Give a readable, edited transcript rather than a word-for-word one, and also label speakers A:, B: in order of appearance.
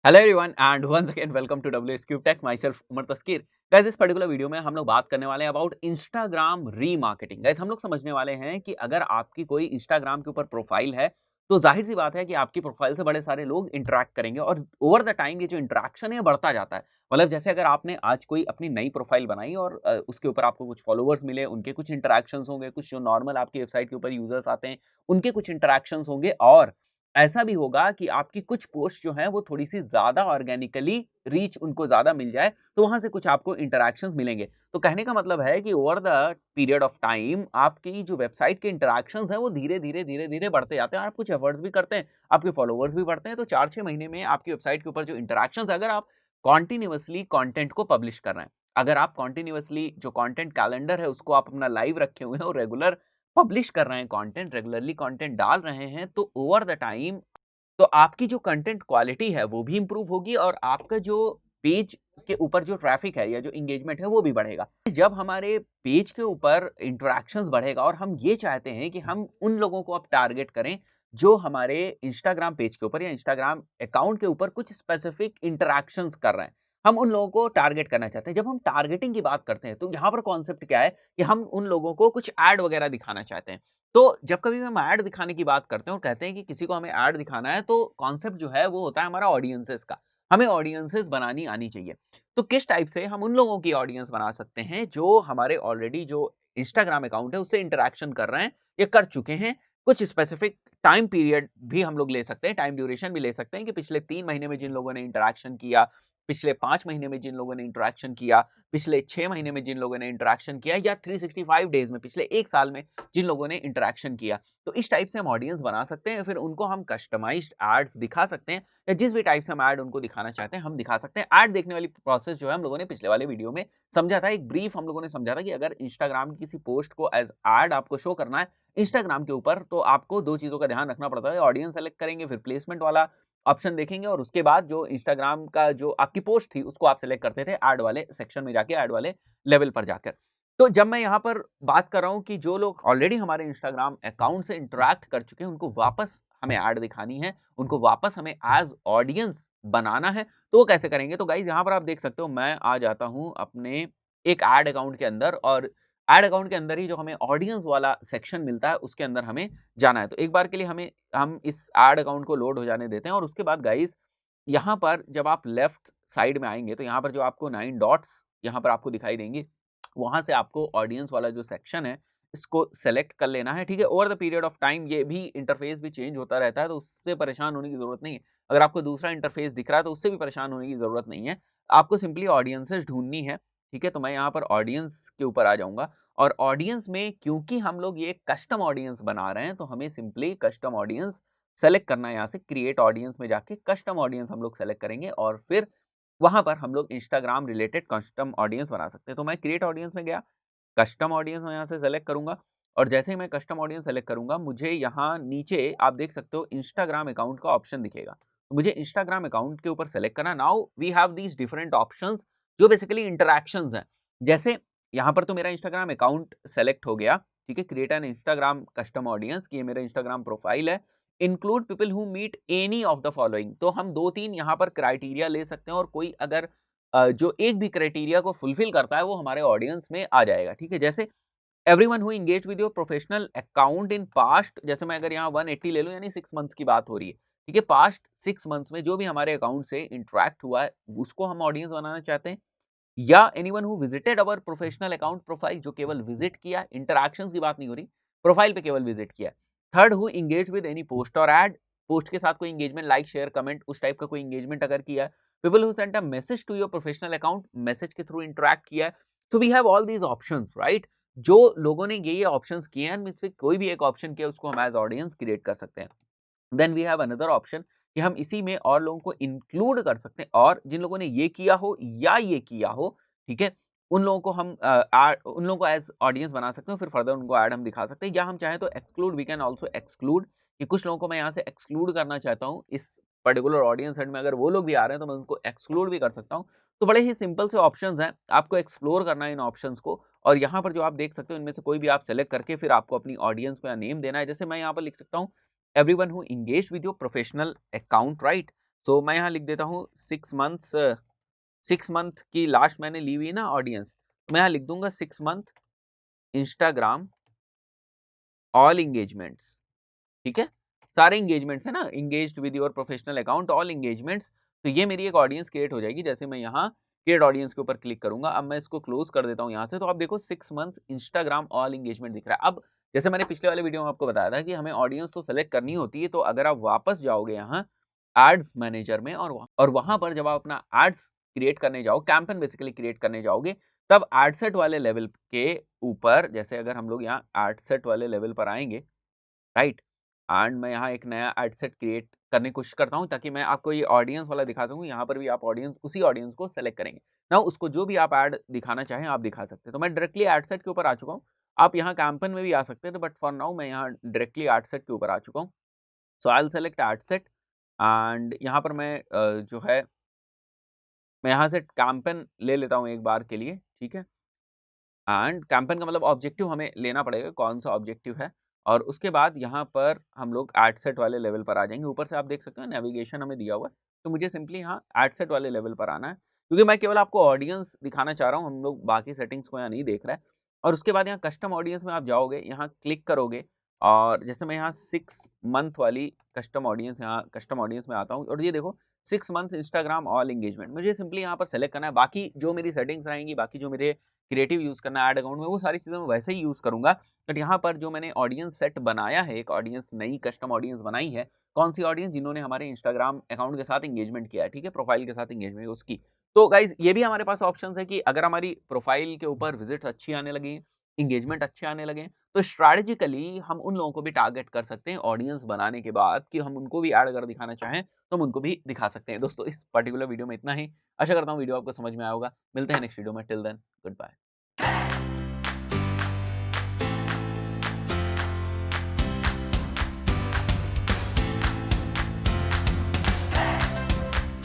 A: Hello everyone and once again welcome to WSCube Tech myself Umar Taskeer. Guys इस particular video में हम लोग बात करने वाले हैं अबाउट इंस्टाग्राम रीमार्केटिंग। गाइस हम लोग समझने वाले हैं कि अगर आपकी कोई इंस्टाग्राम के ऊपर प्रोफाइल है तो जाहिर सी बात है कि आपकी प्रोफाइल से बड़े सारे लोग इंटरेक्ट करेंगे और ओवर द टाइम ये जो इंटरेक्शन है बढ़ता जाता है। मतलब जैसे अगर आपने आज कोई अपनी नई प्रोफाइल बनाई और उसके ऊपर आपको कुछ फॉलोअर्स मिले, उनके कुछ इंटरेक्शंस होंगे, कुछ जो नॉर्मल आपकी वेबसाइट के ऊपर यूजर्स आते हैं उनके कुछ इंटरेक्शंस होंगे और ऐसा भी होगा कि आपकी कुछ पोस्ट जो हैं वो थोड़ी-सी ज़्यादा ऑर्गेनिकली रीच उनको ज़्यादा मिल जाए, तो वहाँ से कुछ आपको इंटरैक्शंस मिलेंगे। तो कहने का मतलब है कि over the period of time आपकी जो वेबसाइट के इंटरैक्शंस हैं वो धीरे-धीरे, धीरे-धीरे बढ़ते जाते हैं और आप कुछ एफर्ट्स भी करते हैं, आपके फॉलोवर्स भी बढ़ते हैं, तो 4-6 महीने में आपकी वेबसाइट के ऊपर जो इंटरैक्शंस है, अगर आप कंटीन्यूअसली कंटेंट को पब्लिश कर रहे हैं, अगर आप कंटीन्यूअसली जो कंटेंट कैलेंडर है उसको आप अपना लाइव रखे हुए हैं और रेगुलर पब्लिश कर रहे हैं कंटेंट, रेगुलरली कंटेंट डाल रहे हैं, तो ओवर द टाइम तो आपकी जो कंटेंट क्वालिटी है वो भी इंप्रूव होगी और आपका जो पेज के ऊपर जो ट्रैफिक है या जो एंगेजमेंट है वो भी बढ़ेगा। जब हमारे पेज के ऊपर इंटरेक्शंस बढ़ेगा और हम ये चाहते हैं कि हम उन लोगों को अब टारगेट करें जो हमारे इंस्टाग्राम पेज के ऊपर या इंस्टाग्राम अकाउंट के ऊपर कुछ स्पेसिफिक इंटरेक्शंस कर रहे हैं, हम उन लोगों को टारगेट करना चाहते हैं। जब हम टारगेटिंग की बात करते हैं तो यहाँ पर कॉन्सेप्ट क्या है कि हम उन लोगों को कुछ ऐड वगैरह दिखाना चाहते हैं। तो जब कभी भी हम ऐड दिखाने की बात करते हैं और कहते हैं कि किसी को हमें ऐड दिखाना है, तो कॉन्सेप्ट जो है वो होता है हमारा ऑडियंसेस का। हमें ऑडियंसेस बनानी आनी चाहिए। तो किस टाइप से हम उन लोगों की ऑडियंस बना सकते हैं जो हमारे ऑलरेडी जो इंस्टाग्राम अकाउंट है उससे इंटरेक्शन कर रहे हैं या कर चुके हैं। कुछ स्पेसिफिक टाइम पीरियड भी हम लोग ले सकते हैं, टाइम ड्यूरेशन भी ले सकते हैं कि पिछले 3 महीने में जिन लोगों ने इंटरेक्शन किया, पिछले 5 महीने में जिन लोगों ने इंटरेक्शन किया, पिछले 6 महीने में जिन लोगों ने इंटरेक्शन किया या 365 डेज़ में पिछले 1 साल में जिन लोगों ने इंटरेक्शन किया। तो इस टाइप से हम ऑडियंस बना सकते हैं, फिर उनको हम कस्टमाइज्ड एड्स दिखा सकते हैं या जिस भी टाइप से हम ऐड उनको दिखाना चाहते हैं, हम दिखा सकते हैं। ऐड देखने वाली प्रोसेस जो है हम लोगों ने पिछले वाले वीडियो में समझा था, एक ब्रीफ हम लोगों ने समझा था कि अगर इंस्टाग्राम की किसी पोस्ट को एज़ ऐड आपको शो करना है इंस्टाग्राम के ऊपर, तो आपको 2 चीज़ों का ध्यान रखना पड़ता है। ऑडियंस सेलेक्ट करेंगे, फिर प्लेसमेंट वाला ऑप्शन देखेंगे और उसके बाद जो इंस्टाग्राम का जो आपकी पोस्ट थी उसको आप सेलेक्ट करते थे ऐड वाले सेक्शन में जाके, ऐड वाले लेवल पर जाकर। तो जब मैं यहाँ पर बात कर रहा हूँ कि जो लोग ऑलरेडी हमारे इंस्टाग्राम अकाउंट से इंटरैक्ट कर चुके हैं, उनको वापस हमें ऐड दिखानी है, उनको वापस हमें एज़ ऑडियंस बनाना है, तो वो कैसे करेंगे? तो गाइज़ यहाँ पर आप देख सकते हो, मैं आ जाता हूँ अपने एक ऐड अकाउंट के अंदर और ऐड अकाउंट के अंदर ही जो हमें ऑडियंस वाला सेक्शन मिलता है, उसके अंदर हमें जाना है। तो एक बार के लिए हम इस ऐड अकाउंट को लोड हो जाने देते हैं और उसके बाद गाइज़ यहाँ पर जब आप लेफ्ट साइड में आएँगे, तो यहाँ पर जो आपको 9 डॉट्स यहाँ पर आपको दिखाई देंगी, वहाँ से आपको ऑडियंस वाला जो सेक्शन है, इसको सेलेक्ट कर लेना है, ठीक है? Over the period of time ये भी इंटरफ़ेस भी चेंज होता रहता है, तो उससे परेशान होने की ज़रूरत नहीं है। अगर आपको दूसरा इंटरफ़ेस दिख रहा है, तो उससे भी परेशान होने की ज़रूरत नहीं है। आपको सिंपली ऑडियंसेस ढूँढनी है, ठीक है? तो मैं यहाँ पर ऑडियंस के ऊपर आ जाऊँगा और ऑडियंस में क्योंकि हम लोग ये कस्टम ऑडियंस बना रहे हैं, तो हमें सिंपली कस्टम ऑडियंस सेलेक्ट करना है। यहाँ से क्रिएट ऑडियंस में जाके कस्टम ऑडियंस हम लोग सेलेक्ट करेंगे और फिर वहाँ पर हम लोग इंस्टाग्राम रिलेटेड कस्टम ऑडियंस बना सकते हैं। तो मैं क्रिएट ऑडियंस में गया, कस्टम ऑडियंस मैं यहाँ से सेलेक्ट करूँगा और जैसे ही मैं कस्टम ऑडियंस सेलेक्ट करूँगा, मुझे यहाँ नीचे आप देख सकते हो इंस्टाग्राम अकाउंट का ऑप्शन दिखेगा। तो मुझे इंस्टाग्राम अकाउंट के ऊपर सेलेक्ट करना। Now we have these different options जो बेसिकली इंटरैक्शंस हैं। जैसे यहाँ पर तो मेरा इंस्टाग्राम अकाउंट सेलेक्ट हो गया, ठीक है? Create an Instagram custom audience कि ये मेरा इंस्टाग्राम प्रोफाइल है। Include people who meet any of the following, तो हम 2-3 यहाँ पर क्राइटेरिया ले सकते हैं और कोई अगर जो एक भी क्राइटेरिया को फुलफिल करता है वो हमारे ऑडियंस में आ जाएगा, ठीक है? जैसे everyone who engage with your professional account in past, जैसे मैं अगर यहाँ 180 ले लूँ यानी 6 मंथ्स की बात हो रही है, ठीक है? पास्ट 6 मंथ्स में जो भी हमारे अकाउंट से इंटरैक्ट हुआ है उसको हम ऑडियंस बनाना चाहते हैं। या anyone who visited our professional account profile, जो केवल विजिट किया, इंटरैक्शंस की बात नहीं हो रही, प्रोफाइल पे केवल विजिट किया। Third, who engage with any post और ऐड, पोस्ट के साथ कोई एंगेजमेंट, लाइक शेयर कमेंट उस टाइप का कोई एंगेजमेंट अगर किया है। People who sent a message to your professional account, message के थ्रू इंटरैक्ट किया है। So we have all these options, right? जो लोगों ने ये ऑप्शंस किए हैं, इनमें से कोई भी एक ऑप्शन किया उसको हम एज ऑडियंस क्रिएट कर सकते हैं। Then we have another option कि हम इसी में और लोगों को इंक्लूड कर सकते हैं और जिन लोगों ने ये किया हो या ये किया हो, ठीक है? उन लोगों को हम उन लोगों को एज़ ऑडियंस बना सकते हैं, फिर फर्दर उनको ऐड हम दिखा सकते हैं या हम चाहें तो exclude, we can also exclude कि कुछ लोगों को मैं यहाँ से एक्सक्लूड करना चाहता हूँ, इस पर्टिकुलर ऑडियंस सेट में अगर वो लोग भी आ रहे हैं तो मैं उनको एक्सक्लूड भी कर सकता हूँ। तो बड़े ही सिंपल से ऑप्शंस हैं, आपको एक्सप्लोर करना है इन ऑप्शंस को और यहाँ पर जो आप देख सकते हो इनमें से कोई भी आप सेलेक्ट करके फिर आपको अपनी ऑडियंस को या नेम देना है। जैसे मैं यहाँ पर लिख सकता हूँ everyone who engaged with your professional account, right? So मैं यहाँ लिख देता हूँ 6 मंथ की लास्ट मैंने ली हुई ना ऑडियंस, मैं यहाँ लिख दूंगा 6 मंथ इंस्टाग्राम ऑल इंगेजमेंट्स। ठीक है, सारे इंगेजमेंट्स है ना, engaged with your professional account all engagements. तो ये मेरी एक ऑडियंस क्रिएट हो जाएगी। जैसे मैं यहाँ क्रिएट ऑडियंस के ऊपर क्लिक करूंगा, अब मैं इसको क्लोज कर देता हूँ यहाँ से, तो आप देखो 6 मंथ्स इंस्टाग्राम ऑल इंगेजमेंट दिख रहा है। अब जैसे मैंने पिछले वाले वीडियो में आपको बताया था कि हमें ऑडियंस तो सेलेक्ट करनी होती है, तो अगर आप वापस जाओगे यहाँ एड्स मैनेजर में और वहां पर जब आप अपना एड्स क्रिएट करने जाओ, कैंपेन बेसिकली क्रिएट करने जाओगे, तब एडसेट वाले लेवल के ऊपर, जैसे अगर हम लोग यहाँ एडसेट वाले लेवल पर आएंगे, राइट, एंड मैं यहाँ एक नया एड सेट क्रिएट करने की कोशिश करता हूँ ताकि मैं आपको ये ऑडियंस वाला दिखाता हूँ। यहाँ पर भी आप ऑडियंस, उसी ऑडियंस को सेलेक्ट करेंगे ना, उसको जो भी आप ऐड दिखाना चाहें आप दिखा सकते हैं। तो मैं डायरेक्टली एड सेट के ऊपर आ चुका हूँ। आप यहाँ कैंपेन में भी आ सकते हैं, तो बट फॉर नाउ मैं यहाँ डायरेक्टली एड सेट के ऊपर आ चुका हूँ। So I will select ad set and यहाँ पर मैं जो है मैं यहाँ से कैंपेन ले लेता हूँ एक बार के लिए, ठीक है। एंड कैंपेन का मतलब ऑब्जेक्टिव हमें लेना पड़ेगा, कौन सा ऑब्जेक्टिव है, और उसके बाद यहाँ पर हम लोग एड सेट वाले लेवल पर आ जाएंगे। ऊपर से आप देख सकते हो नेविगेशन हमें दिया हुआ है, तो मुझे सिंपली यहाँ एड सेट वाले लेवल पर आना है, क्योंकि मैं केवल आपको ऑडियंस दिखाना चाह रहा हूँ, हम लोग बाकी सेटिंग्स को यहाँ नहीं देख रहे हैं। और उसके बाद यहाँ कस्टम ऑडियंस में आप जाओगे, यहाँ क्लिक करोगे, और जैसे मैं यहाँ 6 मंथ वाली कस्टम ऑडियंस, यहाँ कस्टम ऑडियंस में आता हूँ, और ये देखो 6 मंथ्स इंस्टाग्राम ऑल एंगेजमेंट, मुझे सिंपली यहाँ पर सेलेक्ट करना है। बाकी जो मेरी सेटिंग्स रहेंगी, बाकी जो मेरे क्रिएटिव यूज़ करना है ऐड अकाउंट में, वो सारी चीज़ें मैं वैसे ही यूज़ करूँगा। बट यहाँ पर जो मैंने ऑडियंस सेट बनाया है, एक ऑडियंस नई कस्टम ऑडियंस बनाई है, कौन सी ऑडियंस, जिन्होंने हमारे इंस्टाग्राम अकाउंट के साथ एंगेजमेंट किया है, ठीक है, प्रोफाइल के साथ एंगेजमेंट उसकी। तो गाइज ये भी हमारे पास ऑप्शन है कि अगर हमारी प्रोफाइल के ऊपर विजिट्स अच्छी आने लगी, एंगेजमेंट अच्छे आने लगे, तो स्ट्रैटेजिकली हम उन लोगों को भी टारगेट कर सकते हैं ऑडियंस बनाने के बाद, कि हम उनको भी ऐड अगर दिखाना चाहें तो हम उनको भी दिखा सकते हैं। दोस्तों इस पर्टिकुलर वीडियो में इतना ही। आशा करता हूँ वीडियो आपको समझ में आया होगा। मिलते हैं नेक्स्ट वीडियो में। Till then good bye.